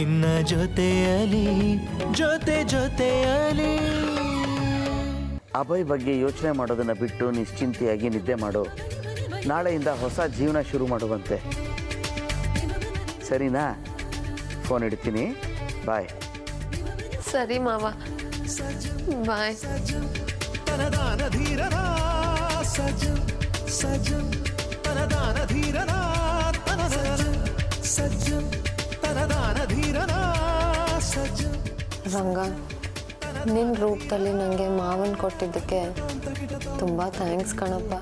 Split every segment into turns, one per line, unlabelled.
ನಿನ್ನ ಜೊತೆಯಲಿ ಜೊತೆ ಜೊತೆಯಲಿ.
ಅಭಯ್ ಬಗ್ಗೆ ಯೋಚನೆ ಮಾಡೋದನ್ನು ಬಿಟ್ಟು ನಿಶ್ಚಿಂತೆಯಾಗಿ ನಿದ್ದೆ ಮಾಡು. ನಾಳೆಯಿಂದ ಹೊಸ ಜೀವನ ಶುರು ಮಾಡುವಂತೆ, ಸರಿನಾ? ಫೋನ್ ಇಡ್ತೀನಿ, ಬಾಯ್.
ಸರಿ ಮಾವ, ಬಾಯ್.
ತನದಾನ ಧೀರನ ಸಜ ಸಜ ತನದಾನ ಧೀರನ ಸಜ್ಜ ತನದಾನ ಧೀರನ ಸಜ.
ರಂಗ, ನಿನ್ನ ರೂಪದಲ್ಲಿ ನನಗೆ ಮಾವನ್ ಕೊಟ್ಟಿದ್ದಕ್ಕೆ ತುಂಬ ಥ್ಯಾಂಕ್ಸ್ ಕಣಪ್ಪ.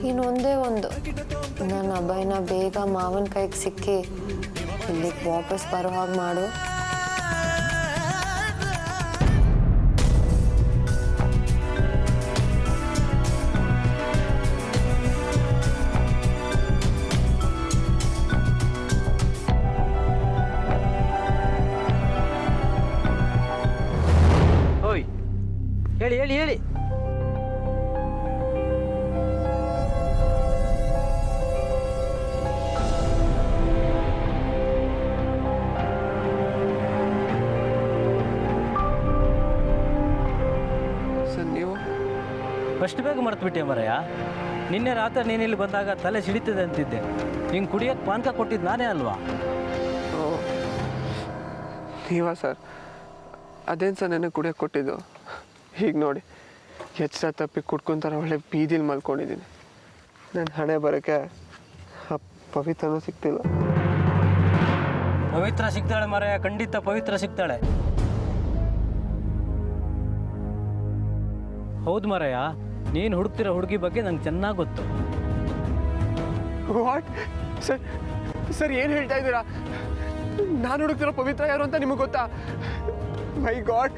ಇನ್ನೊಂದೇ ಒಂದು, ನನ್ನ ಅಭಯನ ಬೇಗ ಮಾವನ ಕೈಗೆ ಸಿಕ್ಕಿ ಇಲ್ಲಿಗೆ ವಾಪಸ್ ಬರೋ ಹಾಗೆ ಮಾಡು.
ಹೇಳಿ ಹೇಳಿ ಹೇಳಿ.
ಸರ್ ನೀವು
ಫಸ್ಟ್ ಬೇಗ ಮರೆತುಬಿಟ್ಟೆ ಮರಯ್ಯ. ನಿನ್ನೆ ರಾತ್ರಿ ನೀನಿಲ್ಲಿ ಬಂದಾಗ ತಲೆ ಸಿಡಿತದೆ ಅಂತಿದ್ದೆ. ಹಿಂಗೆ ಕುಡಿಯೋಕ್ಕೆ ಪಾನಕ ಕೊಟ್ಟಿದ್ದು ನಾನೇ ಅಲ್ವಾ?
ನೀವಾ ಸರ್? ಅದೇನು ಸರ್ ನನಗೆ ಕುಡಿಯೋಕ್ಕೆ ಕೊಟ್ಟಿದ್ದು? ಹೀಗೆ ನೋಡಿ, ಎಚ್ಚರ ತಪ್ಪಿ ಕುಡ್ಕೊಂತಾರ ಒಳ್ಳೆ ಬೀದಿಲಿ ಮಲ್ಕೊಂಡಿದ್ದೀನಿ. ನನ್ನ ಹಣೆ ಬರೋಕ್ಕೆ ಆ ಪವಿತ್ರನೂ ಸಿಗ್ತಿಲ್ಲ.
ಪವಿತ್ರ ಸಿಗ್ತಾಳೆ ಮರಯ್ಯ, ಖಂಡಿತ ಪವಿತ್ರ ಸಿಗ್ತಾಳೆ. ಹೌದು ಮರಯ್ಯ, ನೀನು ಹುಡುಕ್ತಿರೋ ಹುಡುಗಿ ಬಗ್ಗೆ ನಂಗೆ ಚೆನ್ನಾಗಿ ಗೊತ್ತು.
What sir? ಸರ್ ಏನು ಹೇಳ್ತಾ ಇದ್ದೀರಾ? ನಾನು ಹುಡುಕ್ತಿರೋ ಪವಿತ್ರ ಯಾರು ಅಂತ ನಿಮಗೆ ಗೊತ್ತಾ? My god,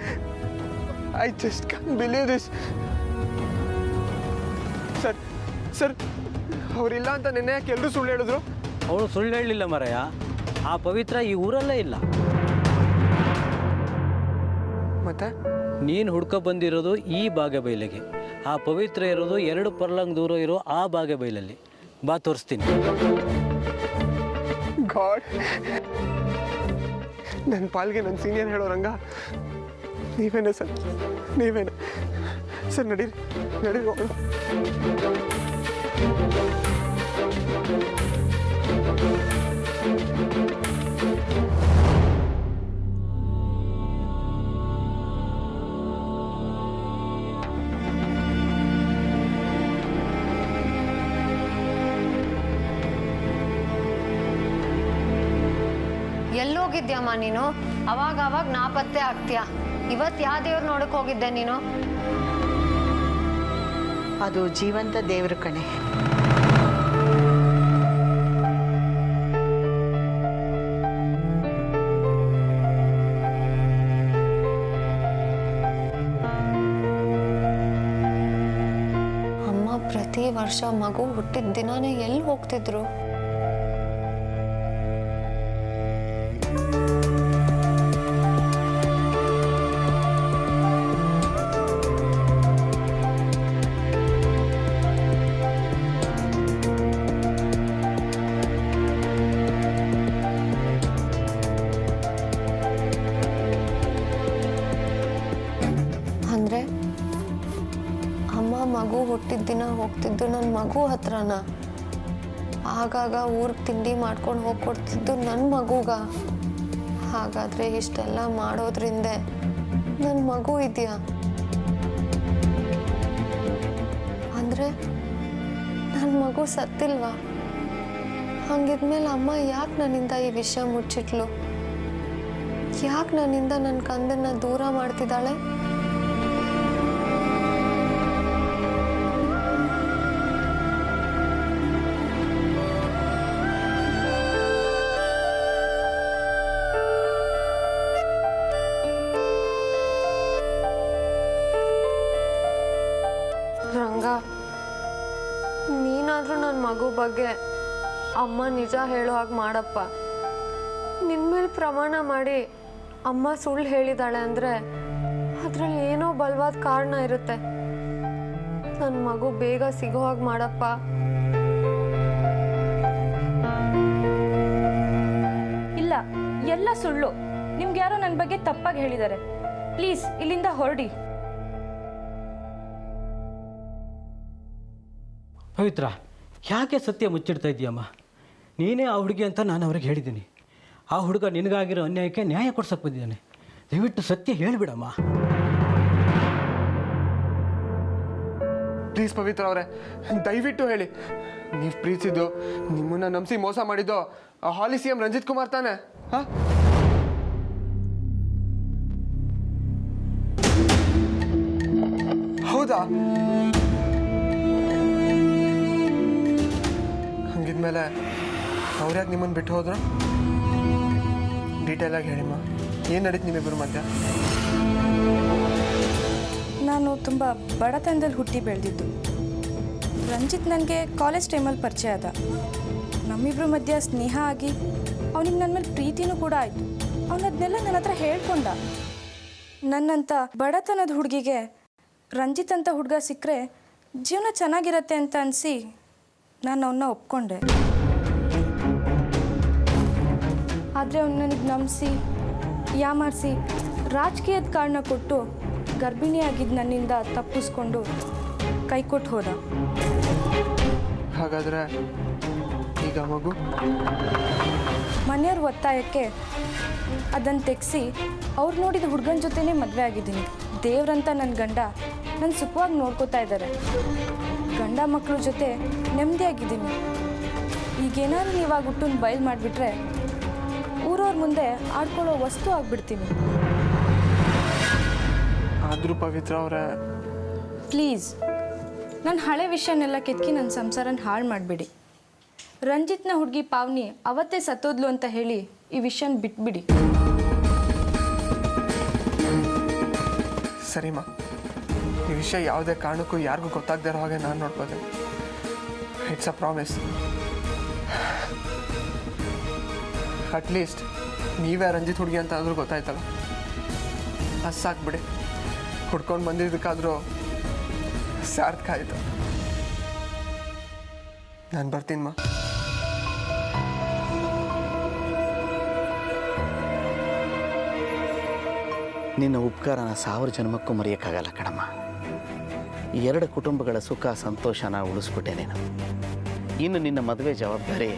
I just can believe this. Sir sir, ಅವರಿಲ್ಲ ಅಂತ ನಿನ್ನೆ ಯಾಕೆ ಎಲ್ಲರೂ ಸುಳ್ಳು ಹೇಳಿದ್ರು?
ಅವಳು ಸುಳ್ಳು ಹೇಳಲಿಲ್ಲ ಮರಯ್ಯ. ಆ ಪವಿತ್ರ ಈ ಊರಲ್ಲೇ ಇಲ್ಲ.
ಮತ್ತೆ
ನೀನು ಹುಡ್ಕೊ ಬಂದಿರೋದು ಈ ಬಾಗೇಬೈಲಿಗೆ, ಆ ಪವಿತ್ರ ಇರೋದು 2 ಪರ್ಲಂಗ್ ದೂರ ಇರೋ ಆ ಬಾಗೇಬೈಲಲ್ಲಿ. ಬಾ ತೋರಿಸ್ತೀನಿ.
ಗಾಡ್, ನನ್ನ ಪಾಲ್ಗೆ ನನ್ನ ಸೀನಿಯರ್ ಹೇಳೋ ರಂಗ ನೀವೇನೆ ಸರ್, ನೀವೇನೆ ಸರ್. ನಡೀರಿ ನಡೀರಿ ಹೋಗೋಣ.
ಎಲ್ಲೋಗಿದ್ಯಮ್ಮ ನೀನು? ಅವಾಗ ನಾಪತ್ತೆ ಆಗ್ತೀಯ. ಇವತ್ತು ಯಾವ ದೇವ್ರು ನೋಡಕ್ ಹೋಗಿದ್ದೆ ನೀನು?
ಅದು ಜೀವಂತ ದೇವ್ರ ಕಣೆ.
ಅಮ್ಮ ಪ್ರತಿ ವರ್ಷ ಮಗು ಹುಟ್ಟಿದ ದಿನಾನೇ ಎಲ್ಲಿ ಹೋಗ್ತಿದ್ರು? ಅಂದ್ರೆ ಅಮ್ಮ ಮಗು ಹುಟ್ಟಿದ ದಿನ ಹೋಗ್ತಿದ್ದು ನನ್ನ ಮಗು ಹತ್ರನ? ಆಗಾಗ ಊರಿಗೆ ತಿಂಡಿ ಮಾಡ್ಕೊಂಡು ಹೋಗಿ ಕೊಡ್ತಿದ್ದು ನನ್ನ ಮಗುಗ? ಹಾಗಾದ್ರೆ ಇಷ್ಟೆಲ್ಲ ಮಾಡೋದ್ರಿಂದ ನನ್ನ ಮಗು ಇದೆಯಾ? ಅಂದ್ರೆ ನನ್ನ ಮಗು ಸತ್ತಿಲ್ವಾ? ಹಂಗಿದ್ಮೇಲೆ ಅಮ್ಮ ಯಾಕೆ ನನ್ನಿಂದ ಈ ವಿಷಯ ಮುಚ್ಚಿಟ್ಲು? ಯಾಕೆ ನನ್ನಿಂದ ನನ್ನ ಕಂದನ್ನ ದೂರ ಮಾಡ್ತಿದ್ದಾಳೆ? ರಂಗ, ನೀನಾದ್ರೂ ನನ್ನ ಮಗು ಬಗ್ಗೆ ಅಮ್ಮ ನಿಜ ಹೇಳೋ ಹಾಗೆ ಮಾಡಪ್ಪ. ನಿನ್ನ ಮೇಲೆ ಪ್ರಮಾಣ ಮಾಡಿ ಅಮ್ಮ ಸುಳ್ಳು ಹೇಳಿದಾಳೆ ಅಂದರೆ ಅದರಲ್ಲಿ ಏನೋ ಬಲವಾದ ಕಾರಣ ಇರುತ್ತೆ. ನನ್ನ ಮಗು ಬೇಗ ಸಿಗೋ ಹಾಗೆ ಮಾಡಪ್ಪ.
ಇಲ್ಲ, ಎಲ್ಲ ಸುಳ್ಳು. ನಿಮ್ಗೆ ಯಾರೋ ನನ್ನ ಬಗ್ಗೆ ತಪ್ಪಾಗಿ ಹೇಳಿದ್ದಾರೆ. ಪ್ಲೀಸ್ ಇಲ್ಲಿಂದ ಹೊರಡಿ.
ಪವಿತ್ರ, ಯಾಕೆ ಸತ್ಯ ಮುಚ್ಚಿಡ್ತಾ ಇದೆಯಮ್ಮ? ನೀನೇ ಆ ಹುಡುಗಿ ಅಂತ ನಾನು ಅವ್ರಿಗೆ ಹೇಳಿದ್ದೀನಿ. ಆ ಹುಡುಗ ನಿನಗಾಗಿರೋ ಅನ್ಯಾಯಕ್ಕೆ ನ್ಯಾಯ ಕೊಡ್ಸಕ್ಕೆ ಬಂದಿದ್ದಾನೆ. ದಯವಿಟ್ಟು ಸತ್ಯ ಹೇಳಿಬಿಡಮ್ಮ.
ಪ್ಲೀಸ್ ಪವಿತ್ರ ಅವರೇ, ದಯವಿಟ್ಟು ಹೇಳಿ, ನೀವು ಪ್ರೀತಿಸಿದ್ದು, ನಿಮ್ಮನ್ನ ನಂಬಿಸಿ ಮೋಸ ಮಾಡಿದ್ದು ಆ ಹಾಲಿ CM ರಂಜಿತ್ ಕುಮಾರ್ ತಾನೆ? ಹಾಂ, ಹೌದಾ? ಹಂಗಿದ್ಮೇಲೆ ಅವ್ರ್ಯಾಕೆ ನಿಮ್ಮನ್ನು ಬಿಟ್ಟು ಹೋದ್ರು? ಡೀಟೇಲಾಗಿ ಹೇಳಿಮ್ಮ, ಏನು ನಡೀತು ನಿಮ್ಮಿಬ್ಬರ ಮಧ್ಯ?
ನಾನು ತುಂಬ ಬಡತನದಲ್ಲಿ ಹುಟ್ಟಿ ಬೆಳೆದಿದ್ದು. ರಂಜಿತ್ ನನಗೆ ಕಾಲೇಜ್ ಟೈಮಲ್ಲಿ ಪರಿಚಯ ಆದ. ನಮ್ಮಿಬ್ಬರ ಮಧ್ಯ ಸ್ನೇಹ ಆಗಿ ಅವನಿಗೆ ನನ್ನ ಮೇಲೆ ಪ್ರೀತಿನೂ ಕೂಡ ಆಯಿತು. ಅವನದನ್ನೆಲ್ಲ ನನ್ನ ಹತ್ರ ಹೇಳ್ಕೊಂಡ. ನನ್ನಂಥ ಬಡತನದ ಹುಡುಗಿಗೆ ರಂಜಿತ್ ಅಂತ ಹುಡುಗ ಸಿಕ್ಕರೆ ಜೀವನ ಚೆನ್ನಾಗಿರತ್ತೆ ಅಂತ ಅನಿಸಿ ನಾನು ಅವನ್ನ ಒಪ್ಕೊಂಡೆ. ಆದರೆ ಅವ್ನು ನನಗೆ ನಂಬಿಸಿ ಯಾಮಾರಿಸಿ ರಾಜಕೀಯದ ಕಾರಣ ಕೊಟ್ಟು ಗರ್ಭಿಣಿಯಾಗಿದ್ದು ನನ್ನಿಂದ ತಪ್ಪಿಸ್ಕೊಂಡು ಕೈ ಕೊಟ್ಟು ಹೋದ.
ಹಾಗಾದರೆ ಈಗ ಮಗು?
ಮನೆಯವ್ರ ಒತ್ತಾಯಕ್ಕೆ ಅದನ್ನು ತೆಗೆಸಿ ಅವ್ರು ನೋಡಿದ ಹುಡುಗನ ಜೊತೆನೇ ಮದುವೆ ಆಗಿದ್ದೀನಿ. ದೇವ್ರಂತ ನನ್ನ ಗಂಡ ನನ್ನ ಸುಖವಾಗಿ ನೋಡ್ಕೋತಾ ಇದ್ದಾರೆ. ಗಂಡ ಮಕ್ಕಳ ಜೊತೆ ನೆಮ್ಮದಿಯಾಗಿದ್ದೀನಿ. ಈಗೇನಾದ್ರು ನೀವಾಗ ಹುಟ್ಟನ್ನು ಬಯಲು ಮಾಡಿಬಿಟ್ರೆ ಊರವ್ರ ಮುಂದೆ ಆಡ್ಕೊಳ್ಳೋ ವಸ್ತು ಆಗಿಬಿಡ್ತೀನಿ.
ಆದರೂ ಪವಿತ್ರ ಅವರೇ,
ಪ್ಲೀಸ್ ನನ್ನ ಹಳೆ ವಿಷಯನೆಲ್ಲ ಕೆತ್ಕಿ ನನ್ನ ಸಂಸಾರನ ಹಾಳು ಮಾಡಿಬಿಡಿ. ರಂಜಿತ್ನ ಹುಡುಗಿ ಪಾವನಿ ಅವತ್ತೇ ಸತ್ತೋದ್ಲು ಅಂತ ಹೇಳಿ ಈ ವಿಷಯನ ಬಿಟ್ಬಿಡಿ.
ಸರಿಮಾ, ಈ ವಿಷಯ ಯಾವುದೇ ಕಾರಣಕ್ಕೂ ಯಾರಿಗೂ ಗೊತ್ತಾಗದೇ ಇರೋ ಹಾಗೆ ನಾನು ನೋಡ್ಬೋದು. It's a promise. ಅಟ್ಲೀಸ್ಟ್ ನೀವೇ ರಂಜಿತ್ ಹುಡುಗಿ ಅಂತ ಆದರೂ ಗೊತ್ತಾಯ್ತಲ್ಲ, ಅದು ಸಾಕ್ಬಿಡಿ. ಹುಡ್ಕೊಂಡು ಬಂದಿದ್ದಕ್ಕಾದರೂ ಸಾರ್ಥಕ ಆಯಿತು. ನಾನು ಬರ್ತೀನಮ್ಮ.
ನಿನ್ನ ಉಪಕಾರನ 1000 ಜನ್ಮಕ್ಕೂ ಮರೆಯೋಕ್ಕಾಗಲ್ಲ ಕಣಮ್ಮ. ಈ 2 ಕುಟುಂಬಗಳ ಸುಖ ಸಂತೋಷನ ಉಳಿಸ್ಬಿಟ್ಟೆ ನೀನು. ಇನ್ನು ನಿನ್ನ ಮದುವೆ ಜವಾಬ್ದಾರಿ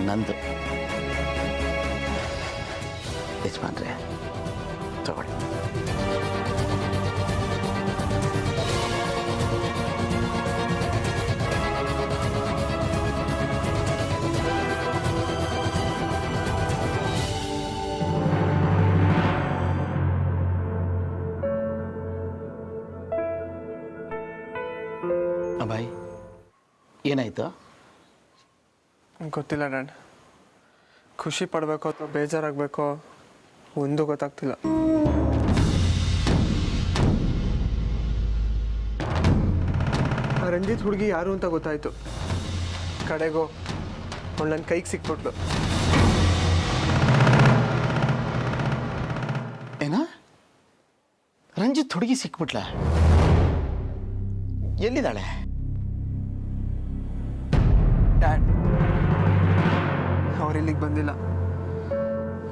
ನಂದು. ಯಜಮಾನ್ರೆ, ತಗೊಳ್ಳಿ. ಅಭಯ್, ಏನಾಯ್ತು?
ಗೊತ್ತಿಲ್ಲ ಡ್ಯಾಡ್. ಖುಷಿ ಪಡಬೇಕೋ ಅಥವಾ ಬೇಜಾರಾಗಬೇಕೋ ಒಂದೂ ಗೊತ್ತಾಗ್ತಿಲ್ಲ. ಆ ರಂಜಿತ್ ಹುಡುಗಿ ಯಾರು ಅಂತ ಗೊತ್ತಾಯಿತು. ಕಡೆಗೂ ಅವಳು ನನ್ನ ಕೈಗೆ ಸಿಕ್ಬಿಟ್ಲು.
ಏನ? ರಂಜಿತ್ ಹುಡುಗಿ ಸಿಕ್ಬಿಟ್ಲ? ಎಲ್ಲಿದ್ದಾಳೆ?
ಡ್ಯಾಡ್, ಅವ್ರು ಇಲ್ಲಿಗೆ ಬಂದಿಲ್ಲ.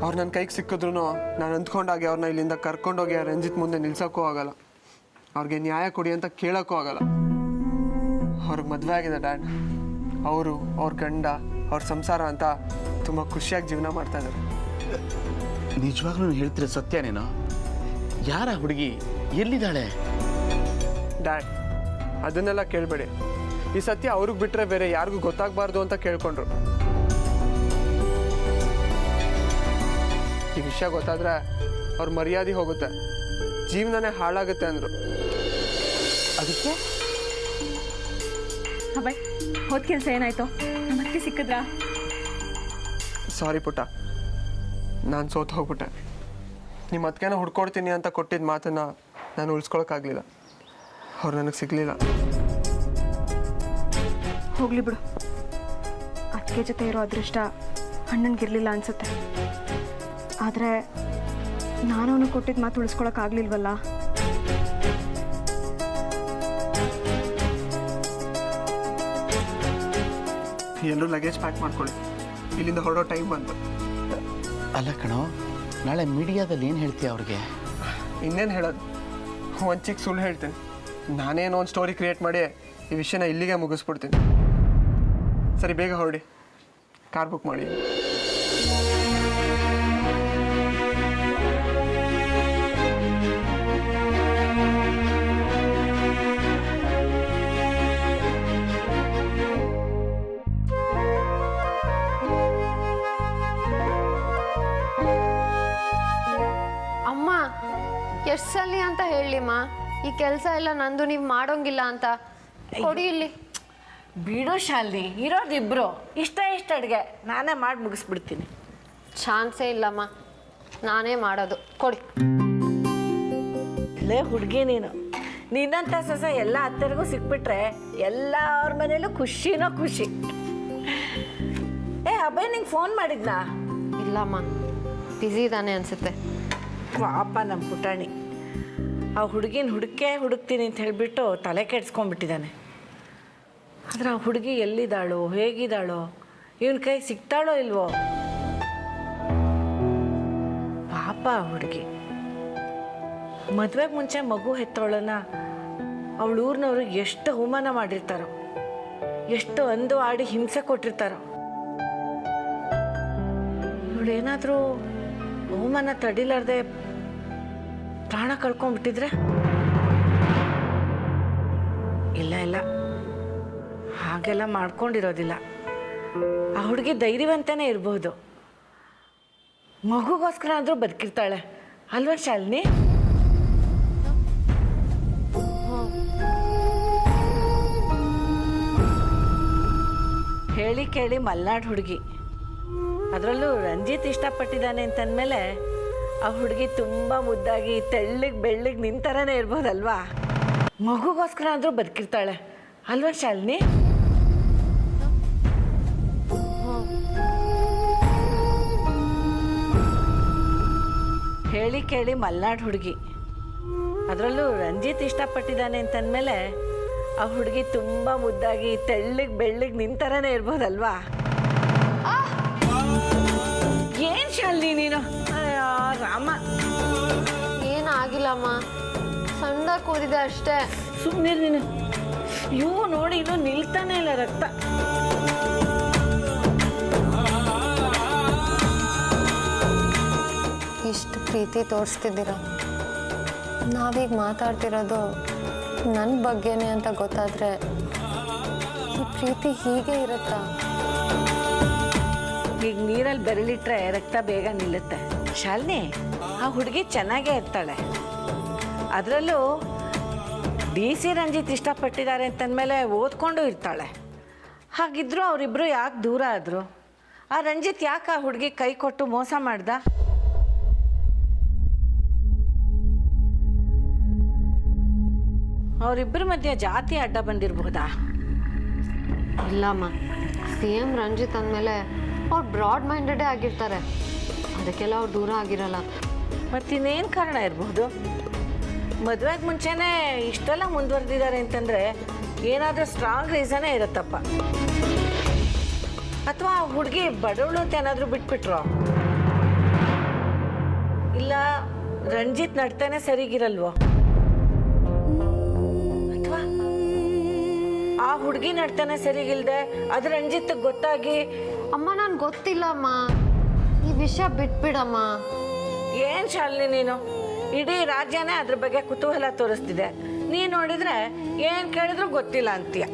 ಅವ್ರು ನನ್ನ ಕೈಗೆ ಸಿಕ್ಕಿದ್ರು ನಾನು ಅಂದ್ಕೊಂಡಾಗೆ ಅವ್ರನ್ನ ಇಲ್ಲಿಂದ ಕರ್ಕೊಂಡೋಗಿ ರಂಜಿತ್ ಮುಂದೆ ನಿಲ್ಸೋಕ್ಕೂ ಆಗಲ್ಲ. ಅವ್ರಿಗೆ ನ್ಯಾಯ ಕೊಡಿ ಅಂತ ಕೇಳೋಕ್ಕೂ ಆಗಲ್ಲ. ಅವ್ರಿಗೆ ಮದುವೆ ಆಗಿದೆ ಡ್ಯಾಡ್. ಅವರು, ಅವ್ರ ಗಂಡ, ಅವ್ರ ಸಂಸಾರ ಅಂತ ತುಂಬ ಖುಷಿಯಾಗಿ ಜೀವನ ಮಾಡ್ತಾ ಇದ್ದಾರೆ.
ನಿಜವಾಗ್ಲೂ ಹೇಳ್ತಿರೋ ಸತ್ಯನೇನೋ? ಯಾರ ಹುಡುಗಿ? ಎಲ್ಲಿದ್ದಾಳೆ?
ಡ್ಯಾಡ್, ಅದನ್ನೆಲ್ಲ ಕೇಳಬೇಡಿ. ಈ ಸತ್ಯ ಅವ್ರಿಗೆ ಬಿಟ್ಟರೆ ಬೇರೆ ಯಾರಿಗೂ ಗೊತ್ತಾಗಬಾರ್ದು ಅಂತ ಕೇಳ್ಕೊಂಡ್ರು. ಈ ವಿಷಯ ಗೊತ್ತಾದ್ರೆ ಅವ್ರ ಮರ್ಯಾದೆ ಹೋಗುತ್ತೆ, ಜೀವನನೇ ಹಾಳಾಗುತ್ತೆ ಅಂದರು.
ಅದಕ್ಕೆ
ಅಬ್ಬಾಯ್, ಹೋದ ಕೆಲಸ ಏನಾಯ್ತು? ನಮ್ಮ ಅತ್ತೆ ಸಿಕ್ಕಿದ್ರಾ?
ಸಾರಿ ಪುಟ್ಟ, ನಾನು ಸೋತು ಹೋಗ್ಬಿಟ್ಟೆ. ನಿಮ್ಮ ಅದಕ್ಕೇನೋ ಹುಡ್ಕೊಡ್ತೀನಿ ಅಂತ ಕೊಟ್ಟಿದ್ದ ಮಾತನ್ನು ನಾನು ಉಳಿಸ್ಕೊಳಕ್ಕಾಗಲಿಲ್ಲ. ಅವ್ರು ನನಗೆ ಸಿಗಲಿಲ್ಲ.
ಹೋಗ್ಲಿ ಬಿಡು. ಅತ್ತಿಗೆ ಜೊತೆ ಇರೋ ಅದೃಷ್ಟ ಅಣ್ಣನಿಗಿರಲಿಲ್ಲ ಅನ್ಸುತ್ತೆ. ಆದರೆ ನಾನು ಅವನು ಕೊಟ್ಟಿದ್ದ ಮಾತು ಉಳಿಸ್ಕೊಳಕ್ಕಾಗಲಿಲ್ವಲ್ಲ.
ಎಲ್ಲರೂ ಲಗೇಜ್ ಪ್ಯಾಕ್ ಮಾಡ್ಕೊಳ್ಳಿ, ಇಲ್ಲಿಂದ ಹೊರಡೋ ಟೈಮ್ ಬಂತು.
ಅಲ್ಲ ಕಣೋ, ನಾಳೆ ಮೀಡಿಯಾದಲ್ಲಿ ಏನು ಹೇಳ್ತೀಯ ಅವ್ರಿಗೆ?
ಇನ್ನೇನು ಹೇಳೋದು, ಒಂದು ಚಿಕ್ಕ ಸುಳ್ಳು ಹೇಳ್ತೀನಿ. ನಾನೇನೋ ಒಂದು ಸ್ಟೋರಿ ಕ್ರಿಯೇಟ್ ಮಾಡಿ ಈ ವಿಷಯನ ಇಲ್ಲಿಗೆ ಮುಗಿಸ್ಬಿಡ್ತೀನಿ. ಸರಿ, ಬೇಗ ಹೊರಡಿ, ಕಾರ್ ಬುಕ್ ಮಾಡಿ.
ಅಮ್ಮ ಎಷ್ಟು ಸಲ ಅಂತ ಹೇಳಿಮ್ಮ, ಈ ಕೆಲಸ ಎಲ್ಲ ನಂದು, ನೀವು ಮಾಡೋಂಗಿಲ್ಲ ಅಂತ. ಕೊಡಿ ಇಲ್ಲಿ.
ಬಿಡು ಶಾಲಿನಿ, ಇರೋದಿಬ್ರು, ಇಷ್ಟ ಅಡುಗೆ ನಾನೇ ಮಾಡಿ ಮುಗಿಸ್ಬಿಡ್ತೀನಿ.
ಚಾನ್ಸೇ ಇಲ್ಲಮ್ಮ, ನಾನೇ ಮಾಡೋದು. ಕೊಡಿ.
ಇಲ್ಲೇ ಹುಡುಗಿ ನೀನು, ನಿನ್ನಂಥ ಸೊಸೆ ಎಲ್ಲ ಅತ್ತೆರಿಗೂ ಸಿಕ್ಬಿಟ್ರೆ ಎಲ್ಲ ಅವ್ರ ಮನೇಲೂ ಖುಷಿನೋ ಖುಷಿ. ಅಬ್ಬಯ್ಯ ನಿಂಗೆ ಫೋನ್ ಮಾಡಿದ್ನಾ?
ಇಲ್ಲಮ್ಮ, ಬ್ಯುಸಿ ಇದ್ದಾನೆ ಅನಿಸುತ್ತೆ.
ಪಾಪ ನಮ್ಮ ಪುಟಾಣಿ ಆ ಹುಡುಗಿನ ಹುಡುಕ್ತೀನಿ ಅಂತ ಹೇಳಿಬಿಟ್ಟು ತಲೆ ಕೆಡ್ಸ್ಕೊಂಡ್ಬಿಟ್ಟಿದ್ದಾನೆ. ಆದರೆ ಆ ಹುಡುಗಿ ಎಲ್ಲಿದ್ದಾಳೋ, ಹೇಗಿದ್ದಾಳೋ, ಇವನ ಕೈ ಸಿಗ್ತಾಳೋ ಇಲ್ವೋ? ಪಾಪ ಆ ಹುಡುಗಿ ಮದುವೆಗೆ ಮುಂಚೆ ಮಗು ಹೆತ್ತೋಳನ್ನ ಅವಳ ಊರಿನವ್ರು ಎಷ್ಟು ಅವಮಾನ ಮಾಡಿರ್ತಾರೋ, ಎಷ್ಟು ಅಂದು ಆಡಿ ಹಿಂಸೆ ಕೊಟ್ಟಿರ್ತಾರೋ. ಇವಳೇನಾದರೂ ಅವಮಾನ ತಡಿಲಾರ್ದೆ ಪ್ರಾಣ ಕಳ್ಕೊಂಡ್ಬಿಟ್ಟಿದ್ರೆ? ಇಲ್ಲ, ಹಾಗೆಲ್ಲ ಮಾಡ್ಕೊಂಡಿರೋದಿಲ್ಲ. ಆ ಹುಡುಗಿ ಧೈರ್ಯವಂತನೇ ಇರ್ಬೋದು. ಮಗುಗೋಸ್ಕರ ಆದರೂ ಬದುಕಿರ್ತಾಳೆ ಅಲ್ವಾ ಶಾಲಿನಿ? ಹೇಳಿ ಕೇಳಿ ಮಲ್ನಾಡು ಹುಡುಗಿ, ಅದರಲ್ಲೂ ರಂಜಿತ್ ಇಷ್ಟಪಟ್ಟಿದ್ದಾನೆ ಅಂತಂದಮೇಲೆ ಆ ಹುಡುಗಿ ತುಂಬ ಮುದ್ದಾಗಿ ಬೆಳ್ಳಗೆ ನಿಂತರನೇ ಇರ್ಬೋದಲ್ವಾ? ಮಗುಗೋಸ್ಕರ ಆದರೂ ಬದುಕಿರ್ತಾಳೆ ಅಲ್ವಾ ಶಾಲಿನಿ? ಹೇಳಿ ಕೇಳಿ ಮಲ್ನಾಡು ಹುಡುಗಿ, ಅದರಲ್ಲೂ ರಂಜಿತ್ ಇಷ್ಟಪಟ್ಟಿದ್ದಾನೆ ಅಂತಂದಮೇಲೆ ಆ ಹುಡುಗಿ ತುಂಬ ಮುದ್ದಾಗಿ ಬೆಳ್ಳಗೆ ನಿಂತರನೇ ಇರ್ಬೋದಲ್ವಾ? ಏನು ಶಾಲಿನಿ ನೀನು? ರಾಮ,
ಏನಾಗಿಲ್ಲಮ್ಮ, ಸಣ್ಣದಾಗಿ ಕೂದಿದೆ ಅಷ್ಟೇ.
ಸುಮ್ಮನೆ ನೀನು. ಇವು ನೋಡಿ, ಇನ್ನೂ ನಿಲ್ತಾನೆ ಇಲ್ಲ ರಕ್ತ.
ಇಷ್ಟು ಪ್ರೀತಿ ತೋರಿಸ್ತಿದ್ದೀರ, ನಾವೀಗ ಮಾತಾಡ್ತಿರೋದು ನನ್ನ ಬಗ್ಗೆನೇ ಅಂತ ಗೊತ್ತಾದರೆ ಈ ಪ್ರೀತಿ ಹೀಗೆ ಇರುತ್ತಾ?
ಈಗ ನೀರಲ್ಲಿ ಬೆರಳಿಟ್ರೆ ರಕ್ತ ಬೇಗ ನಿಲ್ಲುತ್ತೆ ಶಾಲಿನಿ. ಆ ಹುಡುಗಿ ಚೆನ್ನಾಗೇ ಇರ್ತಾಳೆ. ಅದರಲ್ಲೂ DC ರಂಜಿತ್ ಇಷ್ಟಪಟ್ಟಿದ್ದಾರೆ ಅಂತಂದಮೇಲೆ ಓದ್ಕೊಂಡು ಇರ್ತಾಳೆ. ಹಾಗಿದ್ರು ಅವರಿಬ್ಬರು ಯಾಕೆ ದೂರ ಆದರು? ಆ ರಂಜಿತ್ ಯಾಕೆ ಆ ಹುಡುಗಿ ಕೈ ಕೊಟ್ಟು ಮೋಸ ಮಾಡ್ದ? ಅವರಿಬ್ಬರ ಮಧ್ಯೆ ಜಾತಿ ಅಡ್ಡ ಬಂದಿರಬಹುದಾ?
ಇಲ್ಲಮ್ಮ, CM ರಂಜಿತ್ ಅಂದಮೇಲೆ ಅವ್ರು ಬ್ರಾಡ್ ಮೈಂಡೆಡೇ ಆಗಿರ್ತಾರೆ, ಅದಕ್ಕೆಲ್ಲ ಅವ್ರು ದೂರ ಆಗಿರಲ್ಲ.
ಮತ್ತಿನ್ನೇನು ಕಾರಣ ಇರಬಹುದು? ಮದುವೆಗೆ ಮುಂಚೆನೇ ಇಷ್ಟೆಲ್ಲ ಮುಂದುವರೆದಿದ್ದಾರೆ ಅಂತಂದರೆ ಏನಾದರೂ ಸ್ಟ್ರಾಂಗ್ ರೀಸನೇ ಇರುತ್ತಪ್ಪ. ಅಥವಾ ಹುಡುಗಿ ಬಡವಳು ಅಂತ ಏನಾದರೂ ಬಿಟ್ಬಿಟ್ರೋ? ಇಲ್ಲ ರಂಜಿತ್ ನಡ್ತಾನೆ ಸರಿಗಿರಲ್ವೋ? ಅಥವಾ ಆ ಹುಡುಗಿ ನಡ್ತಾನೆ ಸರಿಗಿಲ್ದೆ ಅದು ರಂಜಿತ್ ಗೊತ್ತಾಗಿ?
ಅಮ್ಮ, ನಾನು ಗೊತ್ತಿಲ್ಲ ಅಮ್ಮ, ಈ ವಿಷಯ ಬಿಟ್ಬಿಡಮ್ಮ.
ಏನು ಶಾಲಿನಿ ನೀನು? ಇಡೀ ರಾಜ್ಯನೇ ಅದ್ರ ಬಗ್ಗೆ ಕುತೂಹಲ ತೋರಿಸ್ತಿದೆ. ನೀನು ನೋಡಿದ್ರೆ ಏನು ಕೇಳಿದ್ರು ಗೊತ್ತಿಲ್ಲ ಅಂತೀಯ.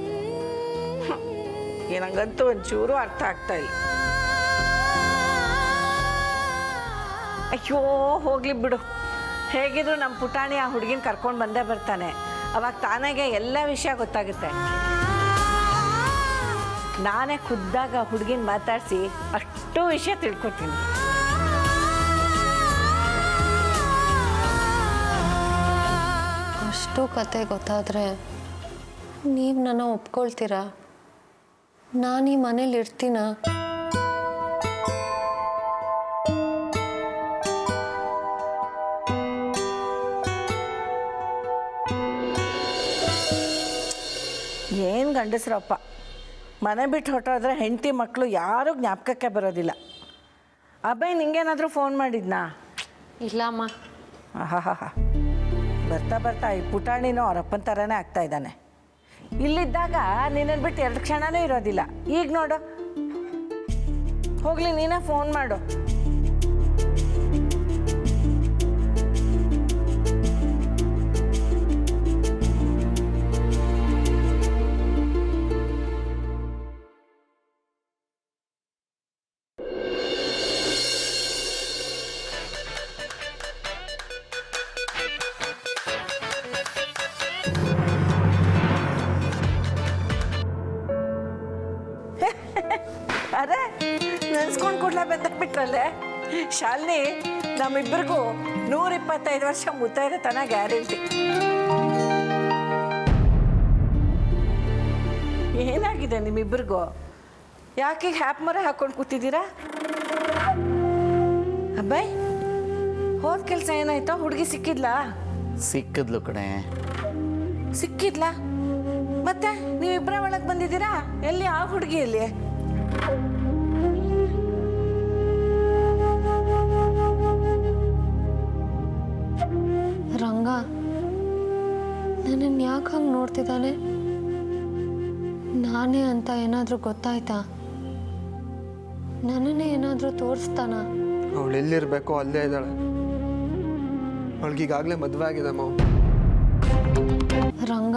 ಏನಂಗಂತೂ ಒಂಚೂರು ಅರ್ಥ ಆಗ್ತಾ ಇಲ್ಲ. ಅಯ್ಯೋ ಹೋಗ್ಲಿ ಬಿಡು. ಹೇಗಿದ್ರು ನಮ್ಮ ಪುಟಾಣಿ ಆ ಹುಡುಗಿನ ಕರ್ಕೊಂಡು ಬಂದೇ ಬರ್ತಾನೆ. ಅವಾಗ ತಾನಾಗೆ ಎಲ್ಲ ವಿಷಯ ಗೊತ್ತಾಗುತ್ತೆ. ನಾನೇ ಖುದ್ದಾಗ ಹುಡುಗಿನ ಮಾತಾಡಿಸಿ ಅಷ್ಟು ವಿಷಯ ತಿಳ್ಕೊತೀನಿ.
ಅಷ್ಟು ಕತೆ ಗೊತ್ತಾದರೆ ನೀವು ನನ್ನ ಒಪ್ಕೊಳ್ತೀರಾ? ನಾನು ಈ ಮನೇಲಿ ಇರ್ತೀನ?
ಏನು ಗಂಡಸ್ರಪ್ಪ, ಮನೆ ಬಿಟ್ಟು ಹೊರಟೋದ್ರೆ ಹೆಂಡತಿ ಮಕ್ಕಳು ಯಾರೂ ಜ್ಞಾಪಕಕ್ಕೆ ಬರೋದಿಲ್ಲ. ಅಬ್ಬಾಯಿ ನಿಂಗೇನಾದರೂ ಫೋನ್ ಮಾಡಿದ್ನಾ?
ಇಲ್ಲ ಅಮ್ಮ.
ಆಹಾ, ಬರ್ತಾ ಬರ್ತಾ ಈ ಪುಟಾಣಿನೂ ಅವರಪ್ಪನ ಥರನೇ ಆಗ್ತಾ ಇದ್ದಾನೆ. ಇಲ್ಲಿದ್ದಾಗ ನಿನ್ನನ್ನು ಬಿಟ್ಟು 2 ಕ್ಷಣನೂ ಇರೋದಿಲ್ಲ. ಈಗ ನೋಡು, ಹೋಗ್ಲಿ ನೀನೇ ಫೋನ್ ಮಾಡು. ಅರೆ, ನೆನ್ಸ್ಕೊಂಡು ಕೂಡಲೇ ಬಂದ್ಬಿಟ್ರಲ್ಲೇ. ಶಾಲಿನಿ, ನಮ್ಮಿಬ್ಬರಿಗೂ 125 ವರ್ಷ ಮುತ್ತೈದೆ ತನ ಗ್ಯಾರಂಟಿ. ಏನಾಗಿದೆ ನಿಮ್ಮಿಬ್ಬರಿಗೂ? ಯಾಕೆ ಹ್ಯಾಪ್ ಮರ ಹಾಕೊಂಡು ಕೂತಿದ್ದೀರಾ? ಅಬ್ಬಾಯ್, ಹೋದ ಕೆಲಸ ಏನಾಯ್ತೋ? ಹುಡುಗಿ ಸಿಕ್ಕಿದ್ಲಾ?
ಸಿಕ್ಕಿದ್ಲು ಕಣೆ.
ಸಿಕ್ಕಿದ್ಲಾ? ಮತ್ತೆ ನೀವಿಬ್ಬರ ಒಳಗೆ ಬಂದಿದ್ದೀರಾ? ಎಲ್ಲಿ ಆ ಹುಡುಗಿ ಎಲ್ಲಿ?
ರಂಗ ನನ್ನನ್ನು ಯಾಕೆ ಹಂಗೆ ನೋಡ್ತಿದ್ದಾನೆ? ನಾನೇ ಅಂತ ಏನಾದರೂ ಗೊತ್ತಾಯ್ತಾ? ನನ್ನನ್ನೇ ಏನಾದರೂ ತೋರಿಸ್ತಾನ?
ಅವಳು ಎಲ್ಲಿರಬೇಕೋ ಅಲ್ಲೇ ಇದ್ದಾಳೆ. ಅವಳಿಗೀಗಾಗಲೇ ಮದುವೆ ಆಗಿದೆ ಮಾವು.
ರಂಗ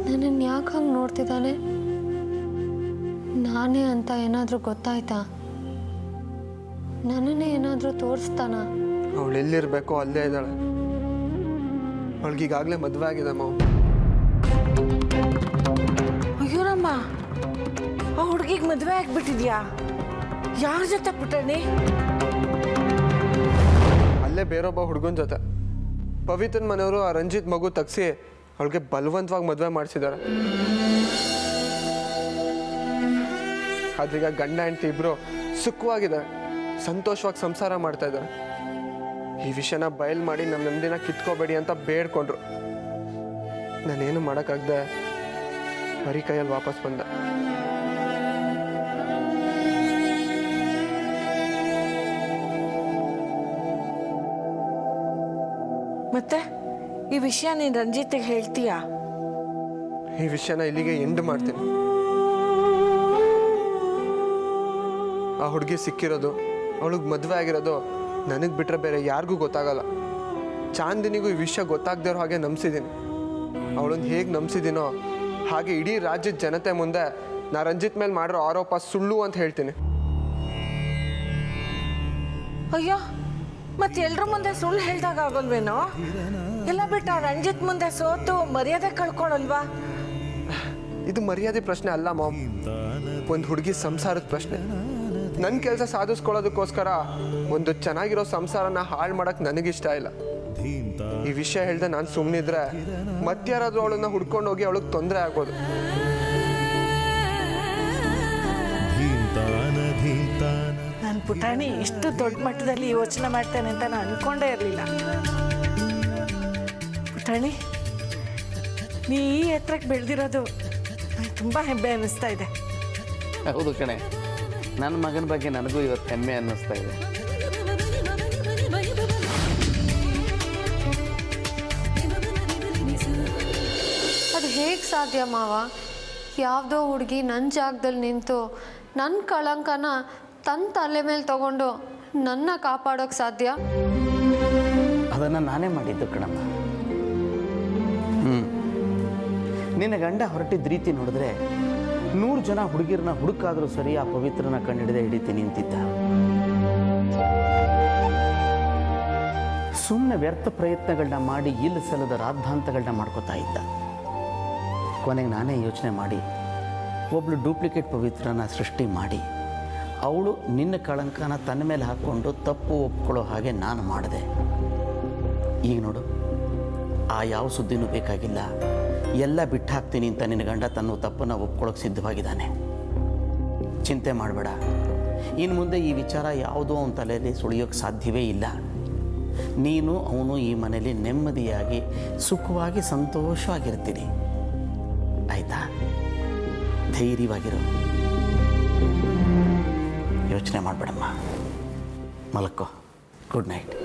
ನನ್ನನ್ನು ಯಾಕೆ ಹಂಗೆ ನೋಡ್ತಿದ್ದಾನೆ? ನಾನೇ ಅಂತ ಏನಾದರೂ ಗೊತ್ತಾಯ್ತಾ? ನನ್ನನ್ನೇ ಏನಾದರೂ ತೋರಿಸ್ತಾನ?
ಅವಳು ಎಲ್ಲಿರಬೇಕೋ ಅಲ್ಲೇ ಇದ್ದಾಳೆ. ಅವಳಿಗೀಗಾಗಲೇ ಮದುವೆ ಆಗಿದೆ ಮಾವು.
ಅಯ್ಯೋರಮ್ಮ, ಆ ಹುಡುಗಿಗೆ ಮದುವೆ ಆಗ್ಬಿಟ್ಟಿದ್ಯಾ? ಯಾರ ಜೊತೆ ಪುಟ್ಟಣ್ಣಿ?
ಅಲ್ಲೇ ಬೇರೊಬ್ಬ ಹುಡುಗನ ಜೊತೆ. ಪವಿತ್ರನ್ ಮನೆಯವರು ಆ ರಂಜಿತ್ ಮಗು ತಗ್ಸಿ ಅವಳಿಗೆ ಬಲವಂತವಾಗಿ ಮದುವೆ ಮಾಡಿಸಿದ್ದಾರೆ. ಆದ್ರೀಗ ಗಂಡ ಹೆಂಡತಿ ಇಬ್ರು ಸುಖವಾಗಿದ್ದಾರೆ, ಸಂತೋಷವಾಗಿ ಸಂಸಾರ ಮಾಡ್ತಾ ಇದ್ದಾರೆ. ಈ ವಿಷಯನ ಬಯಲು ಮಾಡಿ ನಮ್ಮ ನೆಮ್ಮದಿನ ಕಿತ್ಕೋಬೇಡಿ ಅಂತ ಬೇಡ್ಕೊಂಡ್ರು. ನಾನೇನು ಮಾಡೋಕ್ಕಾಗದೆ ಬರೀ ಕೈಯಲ್ಲಿ ವಾಪಸ್ ಬಂದೆ.
ಮತ್ತೆ ಈ ವಿಷಯ ನೀನು ರಂಜಿತ್ಗೆ ಹೇಳ್ತೀಯಾ?
ಈ ವಿಷಯನ ಇಲ್ಲಿಗೆ ಎಂಡ್ ಮಾಡ್ತೀನಿ. ಆ ಹುಡುಗಿ ಸಿಕ್ಕಿರೋದು, ಅವಳಿಗೆ ಮದುವೆ ಆಗಿರೋದು ನನಗೆ ಬಿಟ್ಟರೆ ಬೇರೆ ಯಾರಿಗೂ ಗೊತ್ತಾಗಲ್ಲ. ಚಾಂದಿನಿಗೂ ಈ ವಿಷಯ ಗೊತ್ತಾಗದೇ ಇರೋ ಹಾಗೆ ನಂಬಿಸಿದ್ದೀನಿ. ಅವಳನ್ನು ಹೇಗೆ ನಂಬಿಸಿದ್ದೀನೋ ಹಾಗೆ ಇಡೀ ರಾಜ್ಯದ ಜನತೆ ಮುಂದೆ ನಾ ರಂಜಿತ್ ಮೇಲೆ ಮಾಡಿರೋ ಆರೋಪ ಸುಳ್ಳು ಅಂತ ಹೇಳ್ತೀನಿ.
ಅಯ್ಯೋ, ಮತ್ತೆ ಎಲ್ರ ಮುಂದೆ ಸುಳ್ಳು ಹೇಳ್ದಾಗ ಆಗೋಲ್ವೇನೋ? ಎಲ್ಲ ಬಿಟ್ಟು ಆ ರಂಜಿತ್ ಮುಂದೆ ಸೋತು ಮರ್ಯಾದೆ ಕಳ್ಕೊಳಲ್ವಾ?
ಇದು ಮರ್ಯಾದೆ ಪ್ರಶ್ನೆ ಅಲ್ಲ ಮಾಮ್, ಒಂದು ಹುಡುಗಿ ಸಂಸಾರದ ಪ್ರಶ್ನೆ. ನನ್ನ ಕೆಲಸ ಸಾಧಿಸ್ಕೊಳ್ಳೋದಕ್ಕೋಸ್ಕರ ಒಂದು ಚೆನ್ನಾಗಿರೋ ಸಂಸಾರನ ಹಾಳು ಮಾಡೋಕ್ಕೆ ನನಗಿಷ್ಟ ಇಲ್ಲ. ಈ ವಿಷಯ ಹೇಳ್ದೆ ನಾನು ಸುಮ್ಮನಿದ್ರೆ ಮತ್ತಾರಾದ್ರೂ ಅವಳನ್ನ ಹುಡ್ಕೊಂಡು ಹೋಗಿ ಅವಳಿಗೆ ತೊಂದರೆ ಆಗೋದು.
ನನ್ನ ಪುಟಾಣಿ ಇಷ್ಟು ದೊಡ್ಡ ಮಟ್ಟದಲ್ಲಿ ಯೋಚನೆ ಮಾಡ್ತಾನೆ ಅಂತ ನಾನು ಅನ್ಕೊಂಡೇ ಇರಲಿಲ್ಲ. ಪುಟಾಣಿ, ನೀ ಈ ಎತ್ತರಕ್ಕೆ ಬೆಳೆದಿರೋದು ನಂಗೆ ತುಂಬ ಹೆಮ್ಮೆ ಅನ್ನಿಸ್ತಾ ಇದೆ.
ಹೌದು ಕಣೆ, ನನ್ನ ಮಗನ ಬಗ್ಗೆ ನನಗೂ ಇವತ್ತು ಹೆಮ್ಮೆ ಅನ್ನಿಸ್ತಾ ಇದೆ.
ಅದು ಹೇಗೆ ಸಾಧ್ಯ ಮಾವ? ಯಾವುದೋ ಹುಡುಗಿ ನನ್ನ ಜಾಗದಲ್ಲಿ ನಿಂತು ನನ್ನ ಕಳಂಕನ ತನ್ನ ತಲೆ ಮೇಲೆ ತಗೊಂಡು ನನ್ನ ಕಾಪಾಡೋಕ್ಕೆ ಸಾಧ್ಯ?
ಅದನ್ನು ನಾನೇ ಮಾಡಿದ್ದು ಕಣಮ್ಮ. ನಿನ್ನ ಗಂಡ ಹೊರಟಿದ್ದ ರೀತಿ ನೋಡಿದ್ರೆ 100 ಜನ ಹುಡುಗಿರನ್ನ ಹುಡುಕಾದರೂ ಸರಿ ಆ ಪವಿತ್ರನ ಕಂಡಿಡದೆ ಹಿಡಿತೀನಿ ನಿಂತಿದ್ದ. ಸುಮ್ಮನೆ ವ್ಯರ್ಥ ಪ್ರಯತ್ನಗಳನ್ನ ಮಾಡಿ ಇಲ್ಲ ಸಲ್ಲದ ರಾದ್ಧಾಂತಗಳನ್ನ ಮಾಡ್ಕೋತಾ ಇದ್ದ. ಕೊನೆಗೆ ನಾನೇ ಯೋಚನೆ ಮಾಡಿ ಒಬ್ಳು ಡೂಪ್ಲಿಕೇಟ್ ಪವಿತ್ರನ ಸೃಷ್ಟಿ ಮಾಡಿ ಅವಳು ನಿನ್ನ ಕಳಂಕನ ತನ್ನ ಮೇಲೆ ಹಾಕ್ಕೊಂಡು ತಪ್ಪು ಒಪ್ಕೊಳ್ಳೋ ಹಾಗೆ ನಾನು ಮಾಡಿದೆ. ಈಗ ನೋಡು, ಆ ಯಾವ ಸುದ್ದಿನೂ ಬೇಕಾಗಿಲ್ಲ, ಎಲ್ಲ ಬಿಟ್ಟು ಹಾಕ್ತೀನಿ ಅಂತ ನಿನ್ನ ಗಂಡ ತನ್ನ ತಪ್ಪನ್ನು ಒಪ್ಕೊಳ್ಳೋಕೆ ಸಿದ್ಧವಾಗಿದ್ದಾನೆ. ಚಿಂತೆ ಮಾಡಬೇಡ, ಇನ್ನು ಮುಂದೆ ಈ ವಿಚಾರ ಯಾವುದೋ ಅವನ ತಲೆಯಲ್ಲಿ ಸುಳಿಯೋಕ್ಕೆ ಸಾಧ್ಯವೇ ಇಲ್ಲ. ನೀನು ಅವನು ಈ ಮನೆಯಲ್ಲಿ ನೆಮ್ಮದಿಯಾಗಿ ಸುಖವಾಗಿ ಸಂತೋಷವಾಗಿರ್ತೀನಿ, ಆಯಿತಾ? ಧೈರ್ಯವಾಗಿರು, ಯೋಚನೆ ಮಾಡ. ಮಾಡಬೇಡಮ್ಮ, ಮಲಕ್ಕೋ. Good night.